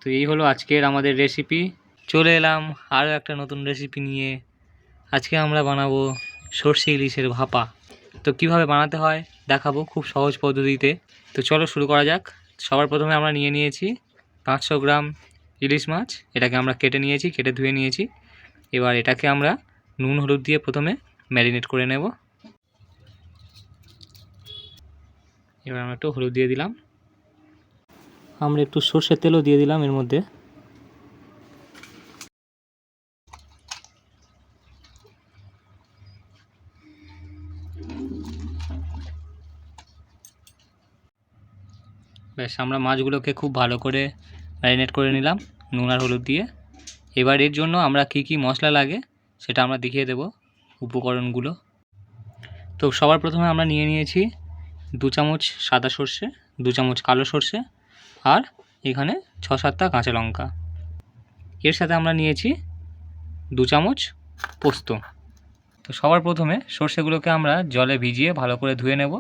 তো এই হলো আজকের আমাদের রেসিপি। চলে এলাম আরও একটা নতুন রেসিপি নিয়ে। আজকে আমরা বানাবো সর্ষে ইলিশের ভাপা। তো কিভাবে বানাতে হয় দেখাবো খুব সহজ পদ্ধতিতে। তো চলো শুরু করা যাক। সবার প্রথমে আমরা নিয়ে নিয়েছি 500 গ্রাম ইলিশ মাছ। এটাকে আমরা কেটে নিয়েছি, কেটে ধুয়ে নিয়েছি। এবার এটাকে আমরা নুন হলুদ দিয়ে প্রথমে ম্যারিনেট করে নেব। এবার আমরা একটু হলুদ দিয়ে দিলাম, আমরা একটু সর্ষের তেলও দিয়ে দিলাম এর মধ্যে। ব্যাস, আমরা মাছগুলোকে খুব ভালো করে ম্যারিনেট করে নিলাম নুন আর হলুদ দিয়ে। এবার এর জন্য আমরা কি কি মশলা লাগে সেটা আমরা দেখিয়ে দেব, উপকরণগুলো। তো সবার প্রথমে আমরা নিয়ে নিয়েছি 2 চামচ সাদা সর্ষে, 2 চামচ কালো সর্ষে, আর এখানে 6-7টা কাঁচা লঙ্কা। এর সাথে আমরা নিয়েছি 2 চামচ পোস্ত। তো সবার প্রথমে সর্ষেগুলোকে আমরা জলে ভিজিয়ে ভালো করে ধুয়ে নেব।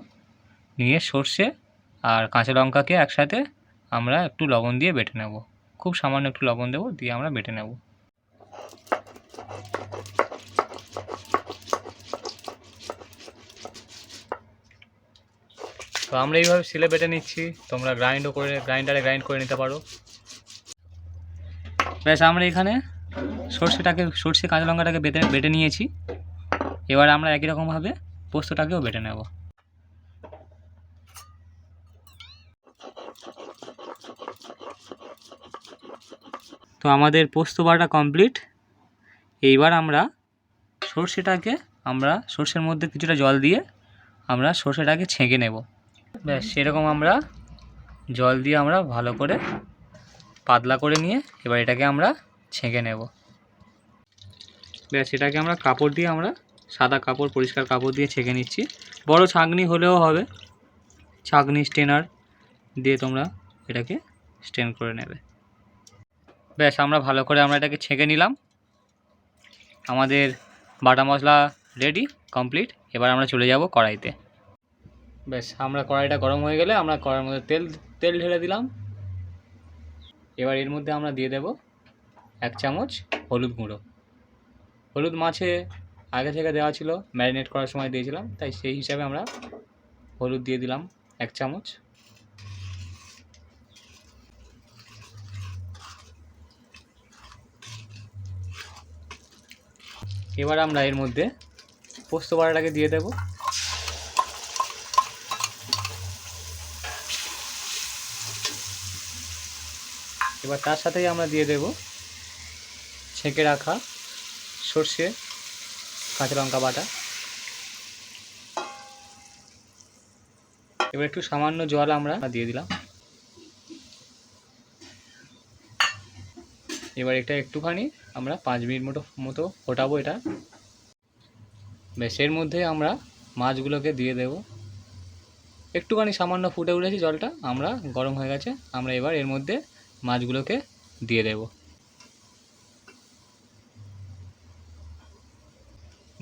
নিয়ে সর্ষে আর কাঁচা লঙ্কাকে একসাথে আমরা একটু লবণ দিয়ে বেটে নেব। খুব সামান্য একটু লবণ দেবো, দিয়ে আমরা বেটে নেব। তো আমরা এইভাবে শিলে বেটে নিচ্ছি, তোমরা গ্রাইন্ডারে গ্রাইন্ড করে নিতে পারো। ব্যাস, আমরা এখানে সর্ষে কাঁচা লঙ্কাটাকে বেটে নিয়েছি। এবার আমরা একই রকমভাবে পোস্তটাকেও বেটে নেব। তো আমাদের পোস্ত বাটা কমপ্লিট। এইবার আমরা সর্ষের মধ্যে কিছুটা জল দিয়ে আমরা সর্ষেটাকে ছেঁকে নেব। ব্যাস, সেরকম আমরা জল দিয়ে আমরা ভালো করে পাতলা করে নিয়ে এবার এটাকে আমরা ছেঁকে নেব। ব্যাস, এটাকে আমরা কাপড় দিয়ে সাদা কাপড়, পরিষ্কার কাপড় দিয়ে ছেঁকে নিচ্ছি। বড় ছাঁকনি হলেও হবে, ছাঁকনি স্ট্রেনার দিয়ে তোমরা এটাকে স্ট্রেন করে নেবে। ব্যাস, আমরা ভালো করে এটাকে ছেঁকে নিলাম। আমাদের বাটা মশলা রেডি, কমপ্লিট। এবার আমরা চলে যাব কড়াইতে। ব্যাস, আমরা কড়াইটা গরম হয়ে গেলে আমরা কড়াইয়ের মধ্যে তেল ঢেলে দিলাম। এবার এর মধ্যে আমরা দিয়ে দেব 1 চামচ হলুদ গুঁড়ো। হলুদ মাছে আগে থেকে দেওয়া ছিল, ম্যারিনেট করার সময় দিয়েছিলাম, তাই সেই হিসাবে আমরা হলুদ দিয়ে দিলাম 1 চামচ। এবার আমরা এর মধ্যে পোস্ত বাটাটাকে দিয়ে দেব। এবার তার সাথেই আমরা দিয়ে দেব ছেঁকে রাখা সর্ষে কাঁচা লঙ্কা বাটা। এবার একটু সামান্য জল আমরা দিয়ে দিলাম। এবার এটা একটুখানি আমরা 5 মিনিট মতো ফোটাবো এটা। বেশ, এর মধ্যে আমরা মাছগুলোকে দিয়ে দেব। একটুখানি সামান্য ফুটে উঠেছে জলটা, আমরা গরম হয়ে গেছে। আমরা এবার এর মধ্যে মাছগুলোকে দিয়ে দেব।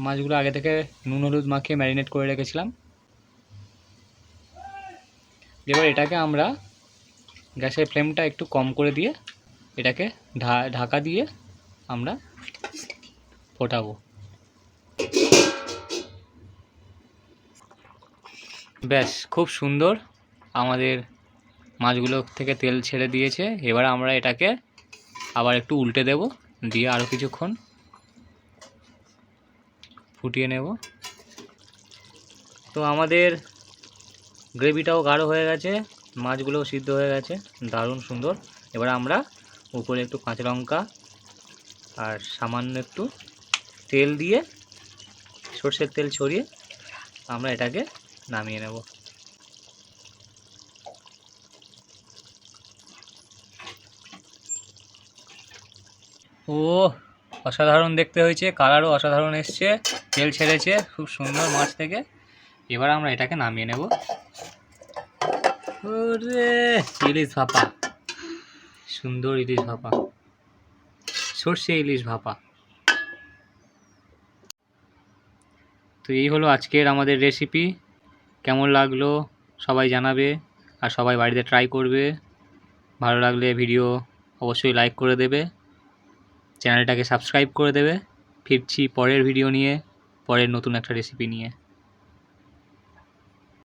মাছগুলো আগে থেকে নুন হলুদ মাখিয়ে ম্যারিনেট করে রেখেছিলাম। এবার এটাকে আমরা গ্যাসের ফ্লেমটা একটু কম করে দিয়ে এটাকে ঢাকা দিয়ে আমরা ফোটাবো। ব্যাস, খুব সুন্দর আমাদের মাছগুলো থেকে তেল ছেড়ে দিয়েছে। এবার আমরা এটাকে আবার একটু উল্টে দেব, দিয়ে আরও কিছুক্ষণ ফুটিয়ে নেব। তো আমাদের গ্রেভিটাও গাঢ় হয়ে গেছে, মাছগুলোও সিদ্ধ হয়ে গেছে, দারুণ সুন্দর। এবার আমরা উপরে একটু কাঁচা লঙ্কা আর সামান্য একটু তেল দিয়ে, সর্ষের তেল ছড়িয়ে আমরা এটাকে নামিয়ে নেব। ও অসাধারণ দেখতে হয়েছে, কালারও অসাধারণ এসছে, তেল ছেড়েছে খুব সুন্দর মাছ থেকে। এবার আমরা এটাকে নামিয়ে নেব। ওরে ইলিশ ভাপা, সুন্দর ইলিশ ভাপা, সর্ষে ইলিশ ভাপা। তো এই হলো আজকের আমাদের রেসিপি। কেমন লাগলো সবাই জানাবে, আর সবাই বাড়িতে ট্রাই করবে। ভালো লাগলে ভিডিও অবশ্যই লাইক করে দেবে, চ্যানেলটাকে সাবস্ক্রাইব করে দেবে। ফিরছি পরের ভিডিও নিয়ে, পরের নতুন একটা রেসিপি নিয়ে।